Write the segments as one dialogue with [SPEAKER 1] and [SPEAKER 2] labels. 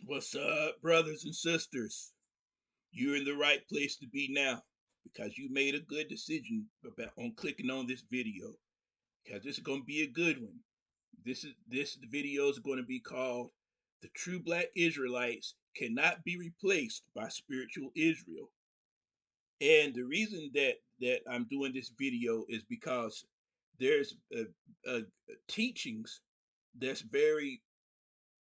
[SPEAKER 1] What's up, brothers and sisters? You're in the right place to be now because you made a good decision on clicking on this video because this is going to be a good one. This video is going to be called "The True Black Israelites Cannot Be Replaced by Spiritual Israel." And the reason that I'm doing this video is because there's teachings that's very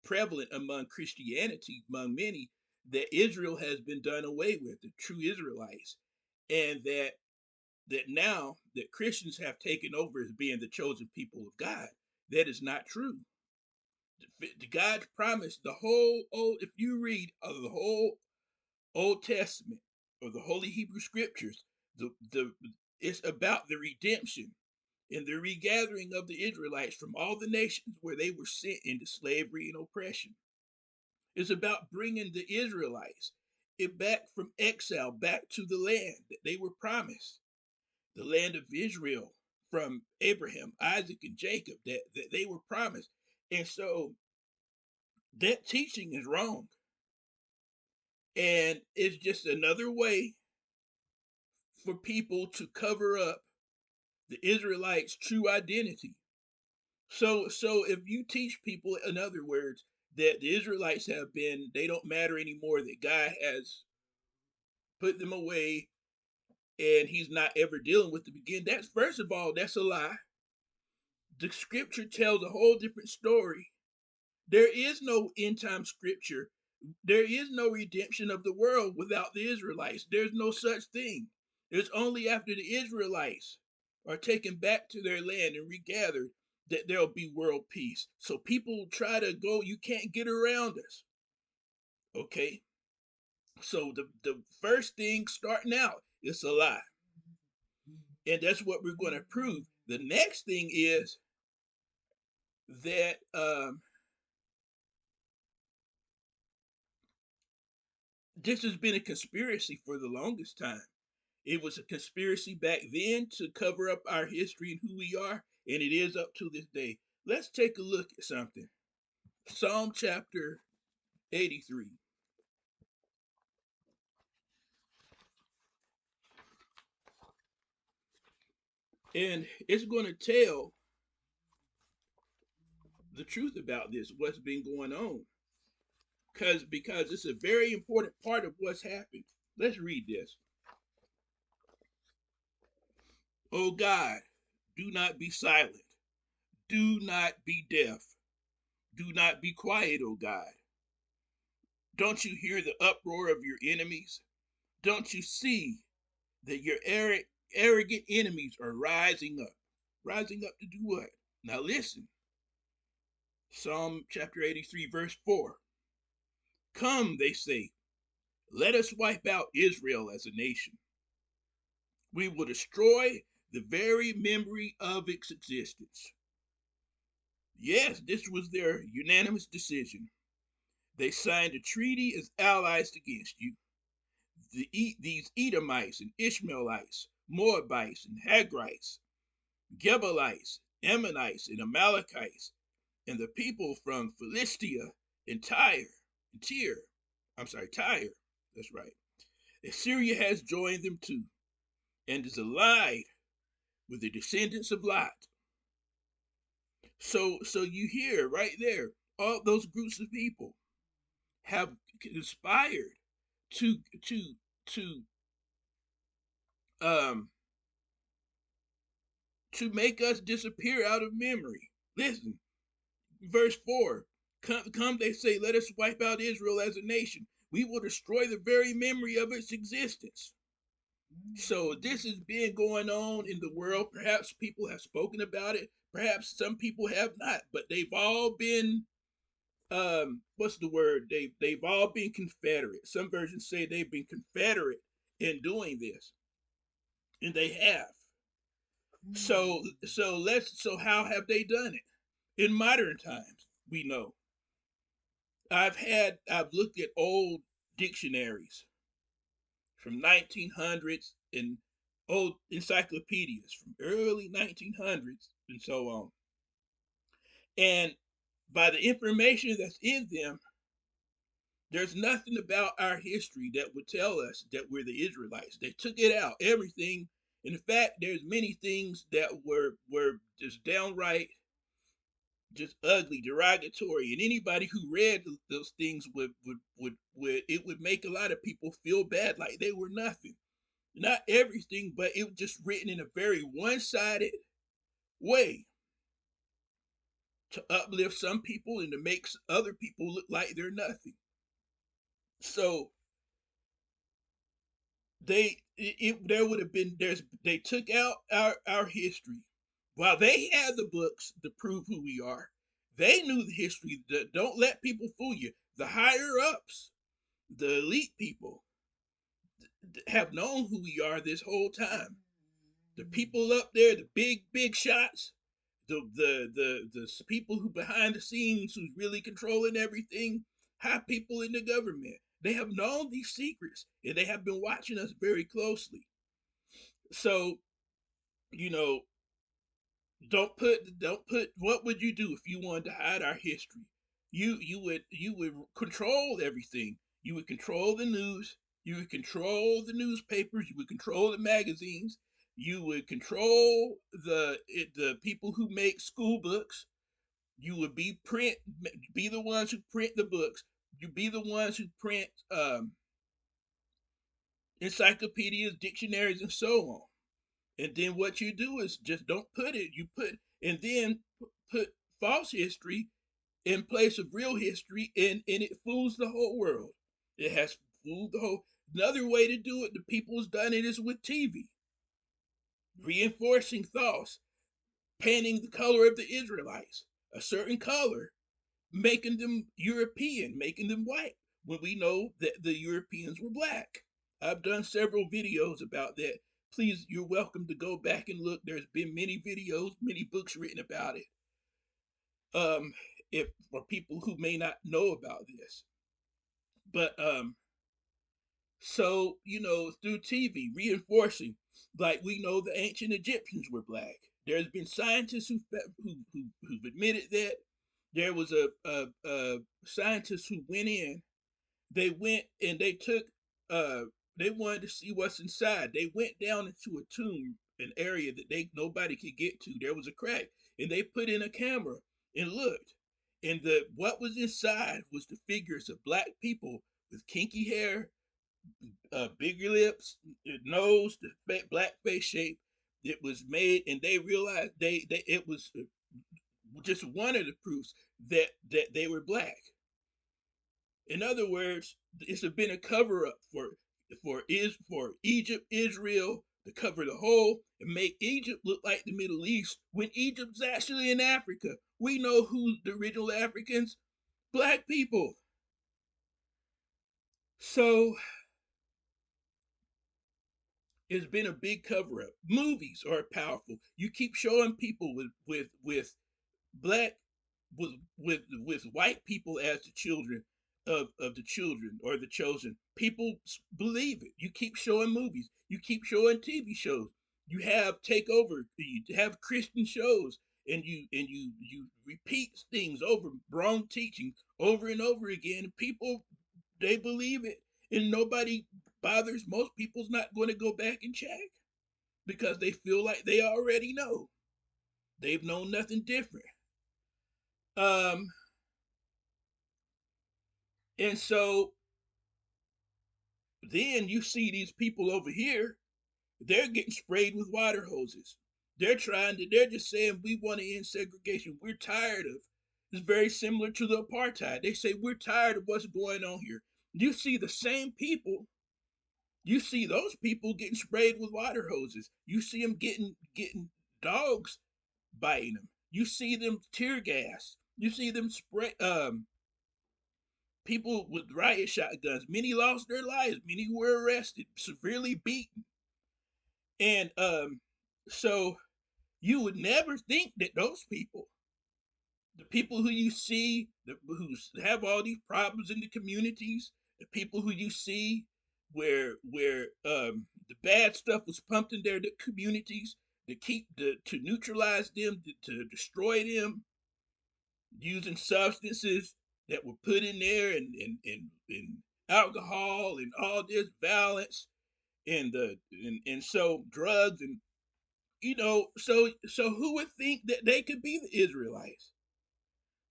[SPEAKER 1] prevalent among Christianity, among many, that Israel has been done away with, the true Israelites, and that now that Christians have taken over as being the chosen people of God. That is not true. God promised the whole old, if you read the whole Old Testament or the Holy Hebrew Scriptures, the it's about the redemption and the regathering of the Israelites from all the nations where they were sent into slavery and oppression. It's about bringing the Israelites back from exile, back to the land that they were promised, the land of Israel from Abraham, Isaac, and Jacob that they were promised. And so that teaching is wrong. And it's just another way for people to cover up the Israelites' true identity. So if you teach people, in other words, that the Israelites they don't matter anymore, that God has put them away and he's not ever dealing with them again, that's, first of all, that's a lie. The scripture tells a whole different story. There is no end time scripture. There is no redemption of the world without the Israelites. There's no such thing. It's only after the Israelites are taken back to their land and regathered that there'll be world peace. So people try to go, you can't get around us. Okay? So the first thing starting out is a lie. And that's what we're going to prove. The next thing is that this has been a conspiracy for the longest time. It was a conspiracy back then to cover up our history and who we are, and it is up to this day. Let's take a look at something. Psalm chapter 83. And it's going to tell the truth about this, what's been going on. Because it's a very important part of what's happened. Let's read this. Oh God, do not be silent. Do not be deaf. Do not be quiet, O God. Don't you hear the uproar of your enemies? Don't you see that your arrogant enemies are rising up? Rising up to do what? Now listen. Psalm chapter 83, verse 4. Come, they say, let us wipe out Israel as a nation. We will destroy the very memory of its existence. Yes, this was their unanimous decision. They signed a treaty as allies against you. These Edomites and Ishmaelites, Moabites and Hagrites, Gebalites, Ammonites and Amalekites, and the people from Philistia and Tyre. Tyre. That's right. Assyria has joined them too, and is allied with the descendants of Lot. So you hear right there, all those groups of people have conspired to to um to make us disappear out of memory. Listen, verse 4. Come, they say, let us wipe out Israel as a nation. We will destroy the very memory of its existence. So this has been going on in the world. Perhaps people have spoken about it. Perhaps some people have not, but they've all been what's the word? They've all been confederate. Some versions say they've been confederate in doing this. And they have. So how have they done it? In modern times, we know. I've looked at old dictionaries from 1900s and old encyclopedias from early 1900s and so on. And by the information that's in them, There's nothing about our history that would tell us that we're the Israelites. They took it out, everything. In fact, there's many things that were just downright just ugly, derogatory, and anybody who read those things would it would make a lot of people feel bad, like they were nothing. Not everything, but it was just written in a very one-sided way to uplift some people and to make other people look like they're nothing. So there would have been they took out our history while they had the books to prove who we are. They knew the history. Don't let people fool you. The higher ups, the elite people, have known who we are this whole time. The people up there, the big shots, the people who behind the scenes who's really controlling everything, high people in the government. They have known these secrets and they have been watching us very closely. So, you know, don't put what would you do if you wanted to hide our history? You would control everything. You would control the news, you would control the newspapers, you would control the magazines, you would control the people who make school books. You would be the ones who print the books. You be the ones who print encyclopedias, dictionaries, and so on. And then what you do is just don't put it. You put and then put false history in place of real history, and it fools the whole world. It has fooled the whole. Another way to do it, the people's done it is with TV, reinforcing thoughts, painting the color of the Israelites a certain color, making them European, making them white, when we know that the Europeans were black. I've done several videos about that. Please, you're welcome to go back and look. There's been many videos, many books written about it. Um, if for people who may not know about this, but so through TV, reinforcing, like we know the ancient Egyptians were black. There's been scientists who've admitted that. There was a scientist who went in. They went and they took. They wanted to see what's inside. They went down into a tomb, an area that they nobody could get to. There was a crack, and they put in a camera and looked. And the what was inside was the figures of black people with kinky hair, bigger lips, nose, the black face shape. It was made, and they realized they it was just one of the proofs that they were black. In other words, it's been a cover up for Egypt, Israel, to cover the whole and make Egypt look like the Middle East when Egypt's actually in Africa. We know who's the original Africans, black people. So it's been a big cover up. Movies are powerful. You keep showing people with black with white people as the children of the children or the chosen. People believe it. You keep showing movies. You keep showing TV shows. You have takeover. You have Christian shows, and you repeat things over wrong teaching over and over again. And people they believe it, and nobody bothers. Most people's not going to go back and check because they feel like they already know. They've known nothing different. Um, and so then you see these people over here, they're getting sprayed with water hoses. They're just saying we want to end segregation. We're tired of it's very similar to the apartheid. They say we're tired of what's going on here. You see the same people, you see those people getting sprayed with water hoses. You see them getting dogs biting them. You see them tear gas. You see them spray people with riot shotguns. Many lost their lives. Many were arrested, severely beaten. And so you would never think that those people, the people who you see, who have all these problems in the communities, the people who you see where the bad stuff was pumped in their communities to neutralize them, to destroy them using substances. that were put in there, and alcohol and all this violence and so drugs, and so who would think that they could be the Israelites?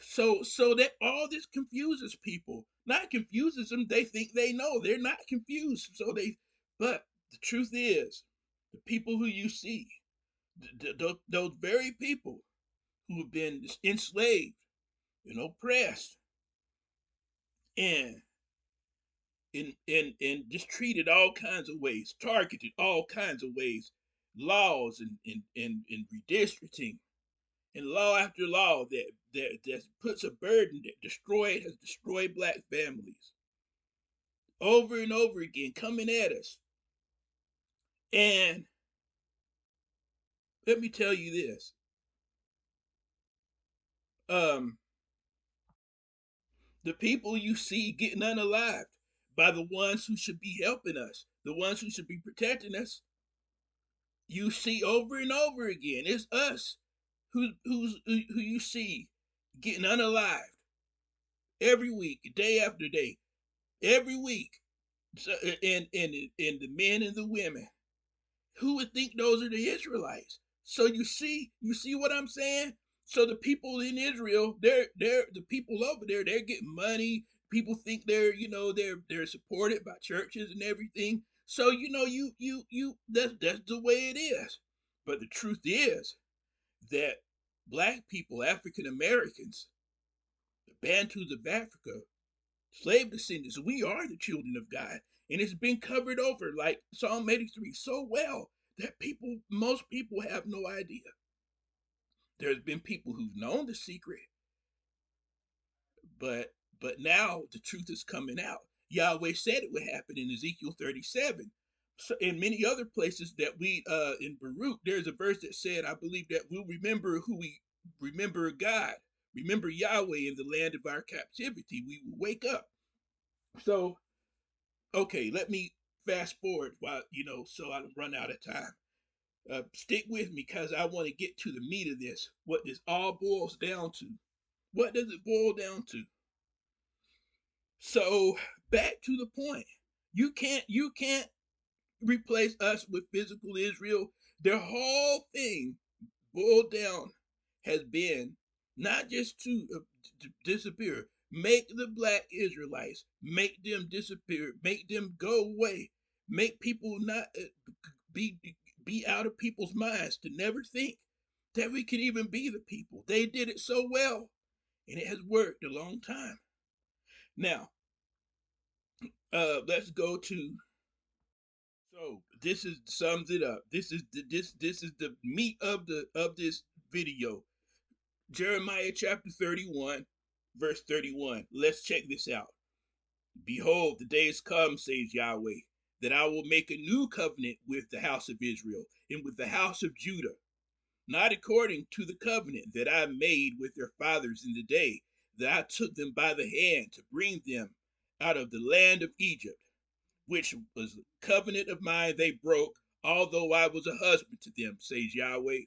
[SPEAKER 1] So that all this confuses people. Not confuses them, they think they know. They're not confused. But the truth is, the people who you see, those very people who have been enslaved and oppressed and just treated all kinds of ways, targeted all kinds of ways, laws and redistricting and law after law that puts a burden that has destroyed black families over and over again, coming at us. And let me tell you this: um, the people you see getting unalived by the ones who should be helping us, the ones who should be protecting us, you see over and over again. It's us who you see getting unalived every week, day after day, every week. So, and the men and the women, who would think those are the Israelites? So you see what I'm saying? So the people in Israel, they're the people over there, they're getting money. People think they're supported by churches and everything. So that's the way it is. But the truth is that black people, African Americans, the Bantus of Africa, slave descendants, we are the children of God. And it's been covered over like Psalm 83 so well that most people have no idea. There's been people who've known the secret, but now the truth is coming out. Yahweh said it would happen in Ezekiel 37. So in many other places that we in Baruch, there's a verse that said, I believe that we'll remember God, remember Yahweh in the land of our captivity. We will wake up. So okay, let me fast forward while so I don't run out of time. Stick with me because I want to get to the meat of this. What this all boils down to. What does it boil down to? So back to the point. You can't replace us with physical Israel. Their whole thing boiled down has been not just to disappear, make the black Israelites, make them disappear, make them go away, make people not be be out of people's minds to never think that we could even be the people. They did it so well, and it has worked a long time. Now, let's go to. So this is sums it up. This is the meat of this video. Jeremiah chapter 31, verse 31. Let's check this out. Behold, the days come, says Yahweh, that I will make a new covenant with the house of Israel and with the house of Judah, not according to the covenant that I made with their fathers in the day that I took them by the hand to bring them out of the land of Egypt, which was the covenant of mine they broke, although I was a husband to them, says Yahweh.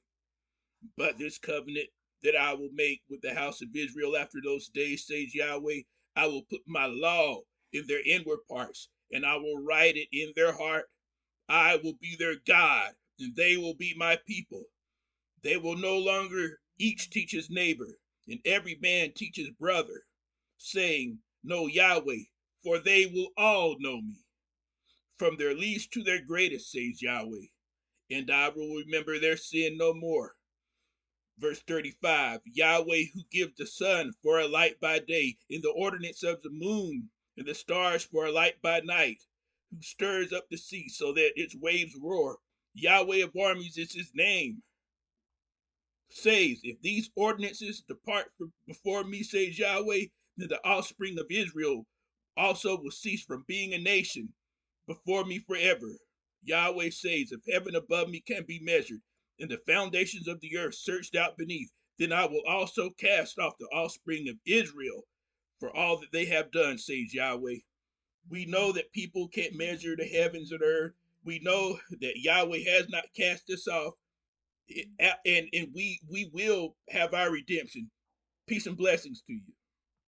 [SPEAKER 1] But this covenant that I will make with the house of Israel after those days, says Yahweh, I will put my law in their inward parts, and I will write it in their heart. I will be their God, and they will be my people. They will no longer each teach his neighbor, and every man teach his brother, saying, Know Yahweh, for they will all know me, from their least to their greatest, says Yahweh, and I will remember their sin no more. Verse 35, Yahweh who gives the sun for a light by day, in the ordinance of the moon, and the stars for a light by night, who stirs up the sea so that its waves roar. Yahweh of armies is his name. Says, if these ordinances depart from before me, says Yahweh, then the offspring of Israel also will cease from being a nation before me forever. Yahweh says, if heaven above me can be measured, and the foundations of the earth searched out beneath, then I will also cast off the offspring of Israel for all that they have done, says Yahweh. We know that people can't measure the heavens and earth. We know that Yahweh has not cast us off, and we will have our redemption. Peace and blessings to you.